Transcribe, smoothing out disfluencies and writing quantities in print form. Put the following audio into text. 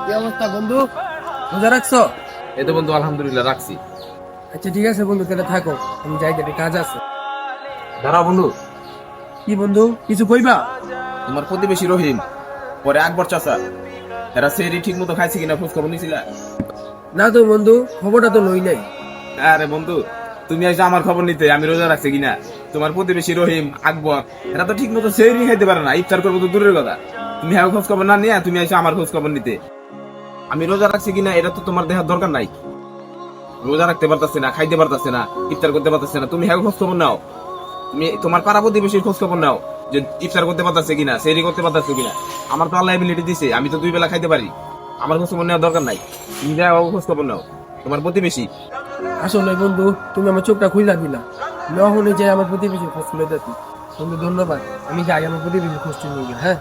কি অবস্থা বন্ধু, রোজা রাখছো? এই তো বন্ধু, আলহামদুলিল্লাহ রাখছি। আচ্ছা ঠিক আছে বন্ধু, তাহলে থাকো, আমি যাই, তাহলে কাজ আছে। দাঁড়াও বন্ধু, কি বন্ধু, কিছু কইবা? তোমার প্রতিবেশী রহিম পরে আকবর চাচা এরা সেরি ঠিক মতো খাইছে কিনা খোঁজ খবর নিছিলা? না তো বন্ধু, খবরটা তো লই নাই। আরে বন্ধু, তুমি আইসো আমার খবর নিতে আমি রোজা রাখছি কিনা। তোমার প্রতিবেশী রহিম আকবর এরা তো ঠিক মতো সেরি খাইতে পারে না, ইফতার করবো তো দূরের কথা। তুমি হ্যাঁ খোঁজ খবর না নিয়ে তুমি আইসো আমার খোঁজ খবর নিতে। আমি রোজা রাখছি কিনা এটা তো তোমার দেখার দরকার নাই। রোজা রাখতে পারতাছে না, খাইতে পারতাছে না, ইফতার করতে পারতাছে না, তুমি হ্যাঁ খোঁজ খবর নাও। তুমি তোমার পাড়া প্রতিবেশীর খোঁজ খবর নাও যে ইফতার করতে পারতাছে কিনা, সেরি করতে পারতাছে কিনা। আমার তো আল্লাহ এবিলিটি দিছে, আমি তো 2 বেলা খাইতে পারি। আমার খোঁজ খবর নেওয়ার দরকার নাই, তুমি যাও খোঁজ খবর নাও তোমার প্রতিবেশী। আসলে বন্ধু, তুমি আমার চোখটা খুইলা দিলা। নহলে যে আমার প্রতিবেশীর খোঁজ খুলে দিতি। বন্ধু ধন্যবাদ, আমি যাই আমার প্রতিবেশীর খোঁজ নিয়ে গেলে। হ্যাঁ।